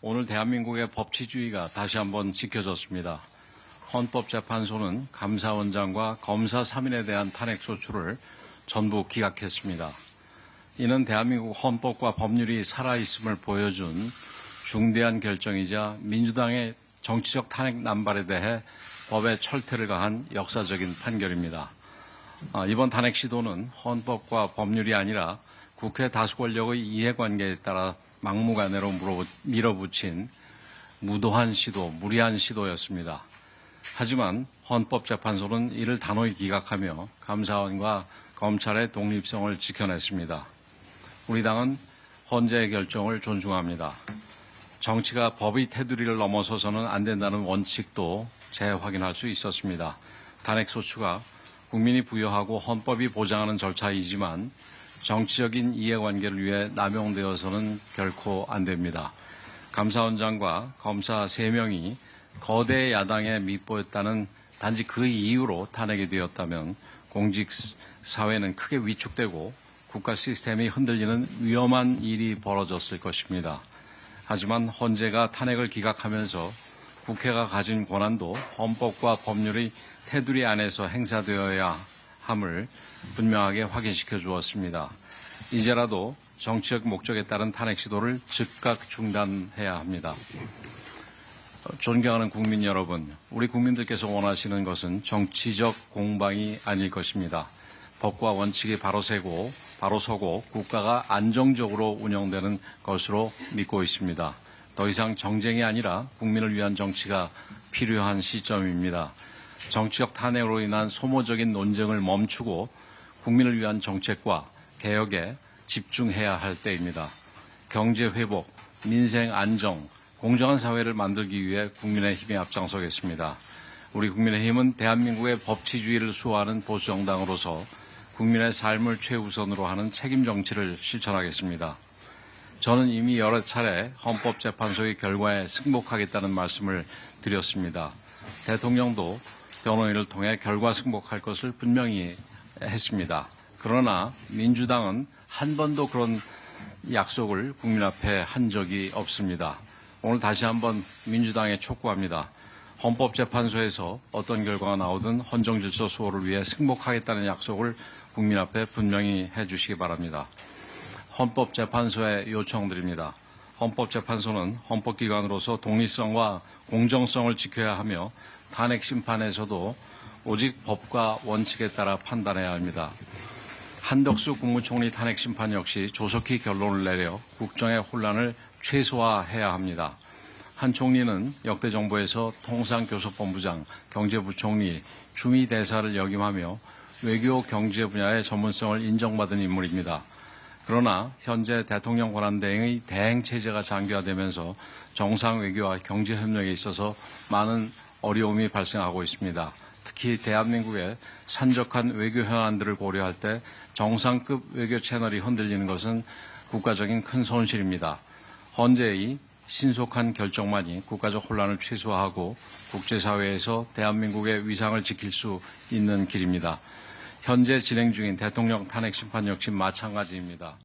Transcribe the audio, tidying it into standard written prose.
오늘 대한민국의 법치주의가 다시 한번 지켜졌습니다. 헌법재판소는 감사원장과 검사 3인에 대한 탄핵소추를 전부 기각했습니다. 이는 대한민국 헌법과 법률이 살아있음을 보여준 중대한 결정이자 민주당의 정치적 탄핵 남발에 대해 법의 철퇴를 가한 역사적인 판결입니다. 이번 탄핵 시도는 헌법과 법률이 아니라 국회 다수 권력의 이해관계에 따라 막무가내로 밀어붙인 무도한 시도, 무리한 시도였습니다. 하지만 헌법재판소는 이를 단호히 기각하며 감사원과 검찰의 독립성을 지켜냈습니다. 우리 당은 헌재의 결정을 존중합니다. 정치가 법의 테두리를 넘어서서는 안 된다는 원칙도 재확인할 수 있었습니다. 탄핵소추가 국민이 부여하고 헌법이 보장하는 절차이지만 정치적인 이해관계를 위해 남용되어서는 결코 안 됩니다. 감사원장과 검사 3명이 거대 야당에 밉보였다는 단지 그 이유로 탄핵이 되었다면 공직사회는 크게 위축되고 국가 시스템이 흔들리는 위험한 일이 벌어졌을 것입니다. 하지만 헌재가 탄핵을 기각하면서 국회가 가진 권한도 헌법과 법률의 테두리 안에서 행사되어야 함을 분명하게 확인시켜 주었습니다. 이제라도 정치적 목적에 따른 탄핵 시도를 즉각 중단해야 합니다. 존경하는 국민 여러분, 우리 국민들께서 원하시는 것은 정치적 공방이 아닐 것입니다. 법과 원칙이 바로 서고 국가가 안정적으로 운영되는 것으로 믿고 있습니다. 더 이상 정쟁이 아니라 국민을 위한 정치가 필요한 시점입니다. 정치적 탄핵으로 인한 소모적인 논쟁을 멈추고 국민을 위한 정책과 개혁에 집중해야 할 때입니다. 경제 회복, 민생 안정, 공정한 사회를 만들기 위해 국민의힘에 앞장서겠습니다. 우리 국민의힘은 대한민국의 법치주의를 수호하는 보수정당으로서 국민의 삶을 최우선으로 하는 책임 정치를 실천하겠습니다. 저는 이미 여러 차례 헌법재판소의 결과에 승복하겠다는 말씀을 드렸습니다. 대통령도 변호인을 통해 결과 승복할 것을 분명히 했습니다. 그러나 민주당은 한 번도 그런 약속을 국민 앞에 한 적이 없습니다. 오늘 다시 한번 민주당에 촉구합니다. 헌법재판소에서 어떤 결과가 나오든 헌정질서 수호를 위해 승복하겠다는 약속을 국민 앞에 분명히 해주시기 바랍니다. 헌법재판소에 요청드립니다. 헌법재판소는 헌법기관으로서 독립성과 공정성을 지켜야 하며 탄핵 심판에서도 오직 법과 원칙에 따라 판단해야 합니다. 한덕수 국무총리 탄핵 심판 역시 조속히 결론을 내려 국정의 혼란을 최소화해야 합니다. 한 총리는 역대 정부에서 통상교섭본부장, 경제부총리, 주미대사를 역임하며 외교 경제 분야의 전문성을 인정받은 인물입니다. 그러나 현재 대통령 권한 대행의 대행 체제가 장기화되면서 정상 외교와 경제 협력에 있어서 많은 어려움이 발생하고 있습니다. 특히 대한민국의 산적한 외교 현안들을 고려할 때 정상급 외교 채널이 흔들리는 것은 국가적인 큰 손실입니다. 헌재의 신속한 결정만이 국가적 혼란을 최소화하고 국제사회에서 대한민국의 위상을 지킬 수 있는 길입니다. 현재 진행 중인 대통령 탄핵 심판 역시 마찬가지입니다.